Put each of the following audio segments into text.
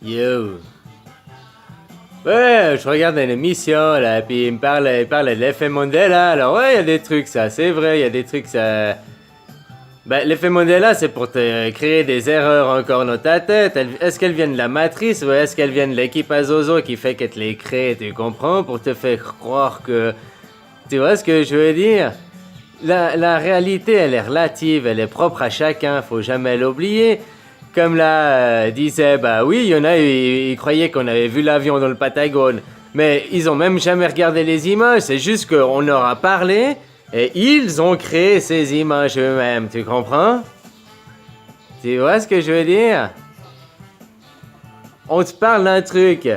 Yo. Ouais, je regarde une émission là, puis il me parle de l'effet Mandela. Alors ouais, il y a des trucs ça, c'est vrai, il y a des trucs ça. Ben, l'effet Mandela, c'est pour te créer des erreurs encore dans ta tête. Est-ce qu'elles viennent de la matrice ou est-ce qu'elles viennent de l'équipe Azozo qui fait qu'elle te les crée, tu comprends, pour te faire croire que... Tu vois ce que je veux dire? La réalité, elle est relative, elle est propre à chacun, faut jamais l'oublier. Comme là, disait, bah oui, il y en a, ils croyaient qu'on avait vu l'avion dans le Patagone. Mais ils ont même jamais regardé les images, c'est juste qu'on leur a parlé et ils ont créé ces images eux-mêmes, tu comprends? Tu vois ce que je veux dire? On te parle d'un truc,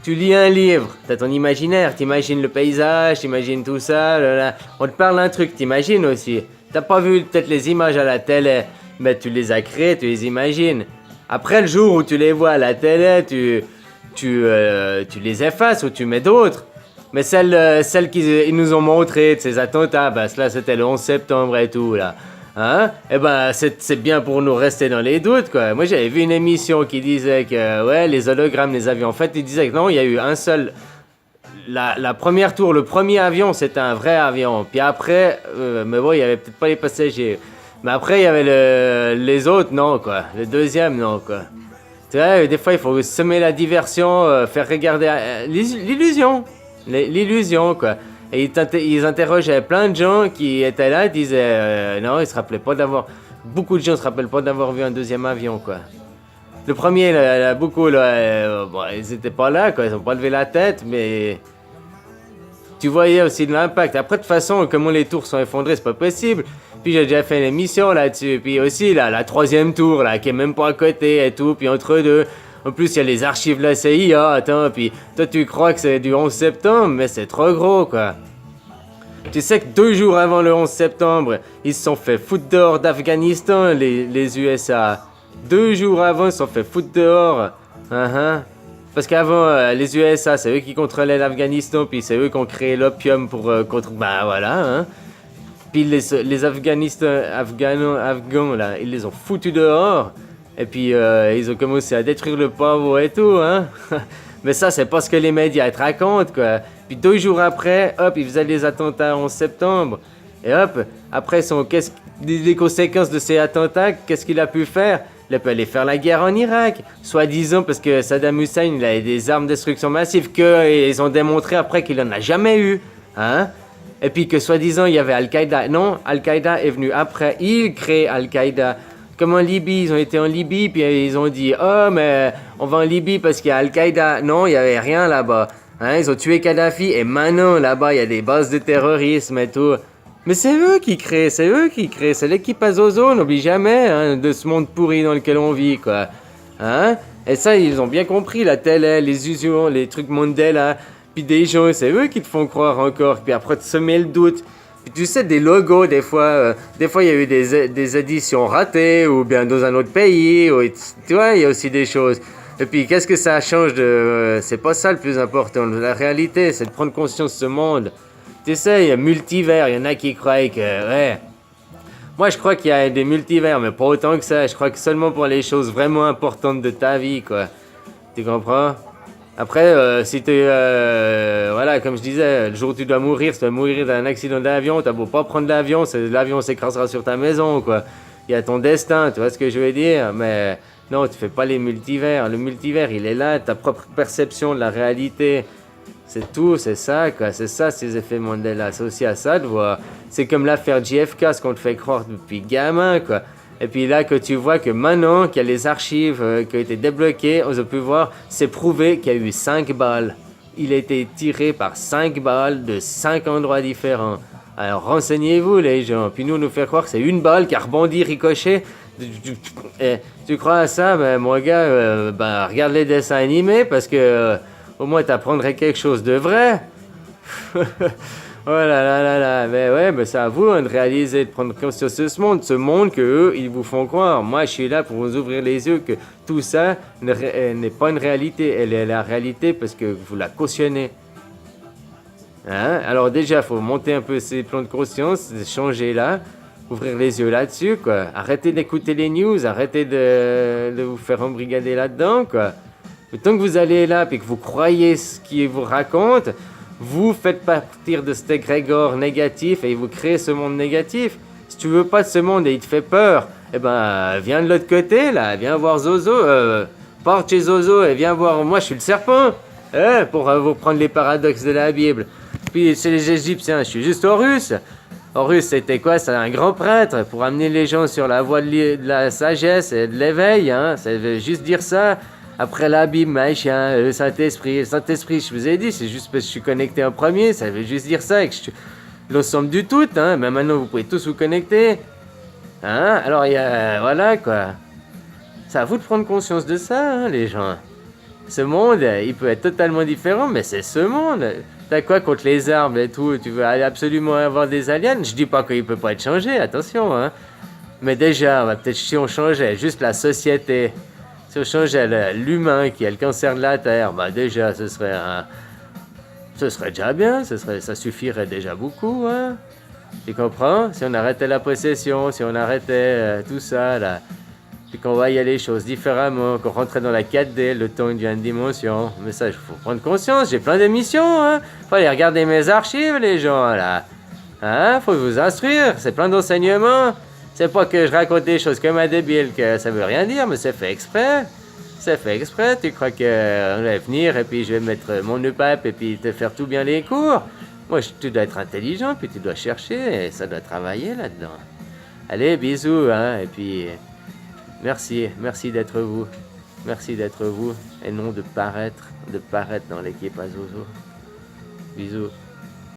tu lis un livre, t'as ton imaginaire, t'imagines le paysage, t'imagines tout ça, là. On te parle d'un truc, t'imagines aussi. T'as pas vu peut-être les images à la télé, mais tu les as créées, tu les imagines. Après le jour où tu les vois à la télé, tu les effaces ou tu mets d'autres. Mais celles qu'ils nous ont montrées de ces attentats, bah cela c'était le 11 septembre et tout là. Hein? Eh ben, c'est bien pour nous rester dans les doutes, quoi. Moi, j'avais vu une émission qui disait que, ouais, les hologrammes, les avions. En fait, ils disaient que non, il y a eu un seul. La première tour, le premier avion, c'était un vrai avion. Puis après, mais bon, il y avait peut-être pas les passagers. Mais après, il y avait les autres, non, quoi. Le deuxième, non, quoi. Tu vois, des fois, il faut semer la diversion, faire regarder l'illusion. L'illusion, quoi. Et ils interrogeaient plein de gens qui étaient là, ils disaient non, ils se rappelaient pas d'avoir. Beaucoup de gens se rappellent pas d'avoir vu un deuxième avion, quoi. Le premier, là, beaucoup, là, bon, ils étaient pas là, quoi, ils ont pas levé la tête, mais tu voyais aussi de l'impact. Après, de toute façon, comment les tours sont effondrées, c'est pas possible. Puis j'ai déjà fait une émission là-dessus. Puis aussi, là, la troisième tour, là, qui est même pas à côté et tout. Puis entre deux, en plus, il y a les archives de la CIA. Attends, puis toi, tu crois que c'est du 11 septembre, mais c'est trop gros, quoi. Tu sais que 2 jours avant le 11 septembre, ils se sont fait foutre dehors d'Afghanistan, les USA. 2 jours avant, ils se sont fait foutre dehors. Parce qu'avant, les USA, c'est eux qui contrôlaient l'Afghanistan, puis c'est eux qui ont créé l'opium pour contre... Bah voilà, hein. Puis les Afghans, là, ils les ont foutus dehors. Et puis, ils ont commencé à détruire le pauvre et tout, hein. Mais ça, c'est pas ce que les médias te racontent, quoi. Puis 2 jours après, hop, ils faisaient les attentats en septembre. Et hop, après, les conséquences de ces attentats, qu'est-ce qu'il a pu faire? Il a pu aller faire la guerre en Irak. Soi-disant parce que Saddam Hussein, il avait des armes de destruction massive qu'ils ont démontré après qu'il en a jamais eu. Hein? Et puis que soi-disant, il y avait Al-Qaïda. Non, Al-Qaïda est venu après. Il crée Al-Qaïda. Comme en Libye, ils ont été en Libye, puis ils ont dit « Oh, mais on va en Libye parce qu'il y a Al-Qaïda. » Non, il n'y avait rien là-bas. Hein, ils ont tué Kadhafi, et maintenant, là-bas, il y a des bases de terrorisme et tout. Mais c'est eux qui créent, c'est l'équipe Azozo, n'oublie jamais, hein, de ce monde pourri dans lequel on vit, quoi. Hein? Et ça, ils ont bien compris, la télé, les illusions, les trucs Mandela, puis des gens, c'est eux qui te font croire encore, puis après, te semer le doute. Puis tu sais, des logos, des fois, il y a eu des éditions ratées, ou bien dans un autre pays, ou, tu vois, il y a aussi des choses. Et puis, qu'est-ce que ça change de... c'est pas ça le plus important. La réalité, c'est de prendre conscience de ce monde. Tu sais, il y a multivers. Il y en a qui croient que... Ouais. Moi, je crois qu'il y a des multivers, mais pas autant que ça. Je crois que seulement pour les choses vraiment importantes de ta vie, quoi. Tu comprends? Après, si tu... voilà, comme je disais, le jour où tu dois mourir, si tu dois mourir d'un accident d'avion, t'as beau pas prendre l'avion, l'avion s'écrasera sur ta maison, quoi. Il y a ton destin, tu vois ce que je veux dire? Mais... non, tu fais pas les multivers. Le multivers, il est là, ta propre perception de la réalité. C'est tout, c'est ça, quoi. C'est ça, ces effets Mandela. C'est aussi à ça de voir. C'est comme l'affaire JFK, ce qu'on te fait croire depuis gamin, quoi. Et puis là, que tu vois que maintenant qu'il y a les archives qui ont été débloquées, on a pu voir, c'est prouvé qu'il y a eu 5 balles. Il a été tiré par 5 balles de 5 endroits différents. Alors renseignez-vous, les gens. Puis nous faire croire que c'est une balle qui a rebondi, ricoché. Tu crois à ça? Ben, mon gars, ben, regarde les dessins animés parce que au moins t'apprendrais quelque chose de vrai. Oh là là là là, mais ouais, mais c'est à vous hein, de réaliser, de prendre conscience de ce monde que eux, ils vous font croire. Moi, je suis là pour vous ouvrir les yeux que tout ça n'est pas une réalité. Elle est la réalité parce que vous la cautionnez. Hein? Alors déjà, il faut monter un peu ces plans de conscience, changer là, ouvrir les yeux là-dessus, quoi. Arrêtez d'écouter les news, arrêtez de vous faire embrigader là-dedans, quoi. Mais tant que vous allez là et que vous croyez ce qu'il vous raconte, vous faites partir de cet égrégore négatif et vous créez ce monde négatif. Si tu veux pas de ce monde et il te fait peur, eh ben viens de l'autre côté là, viens voir Zozo, parte chez Zozo et viens voir, moi je suis le serpent, pour vous prendre les paradoxes de la Bible. Puis chez les Égyptiens, je suis juste Horus. Horus, c'était quoi? C'est un grand prêtre pour amener les gens sur la voie de la sagesse et de l'éveil. Hein. Ça veut juste dire ça. Après la Bible, machin, le Saint-Esprit. Le Saint-Esprit, je vous ai dit, c'est juste parce que je suis connecté en premier. Ça veut juste dire ça. Et que je suis l'ensemble du tout. Hein. Mais maintenant, vous pouvez tous vous connecter. Hein? Alors, il y a... Voilà, quoi. C'est à vous de prendre conscience de ça, hein, les gens. Ce monde, il peut être totalement différent, mais c'est ce monde. T'as quoi contre les arbres et tout? Tu veux absolument avoir des aliens? Je dis pas qu'il peut pas être changé, attention, hein. Mais déjà, peut-être si on changeait juste la société, si on changeait l'humain qui a le cancer de la Terre, bah déjà, ce serait déjà bien, ça suffirait déjà beaucoup, hein. Tu comprends? Si on arrêtait la possession, si on arrêtait tout ça, là, puis qu'on voyait les choses différemment, qu'on rentrait dans la 4D, le temps devient une dimension. Mais ça, il faut prendre conscience, j'ai plein d'émissions, hein. Faut aller regarder mes archives, les gens, là. Hein, faut vous instruire, c'est plein d'enseignements. C'est pas que je raconte des choses comme un débile, que ça veut rien dire, mais c'est fait exprès. C'est fait exprès, tu crois qu'on va venir et puis je vais mettre mon nœud pape et puis te faire tout bien les cours. Moi, tu dois être intelligent, puis tu dois chercher, et ça doit travailler là-dedans. Allez, bisous, hein, et puis... Merci d'être vous. Merci d'être vous et non de paraître dans l'équipe à Zozo. Bisous.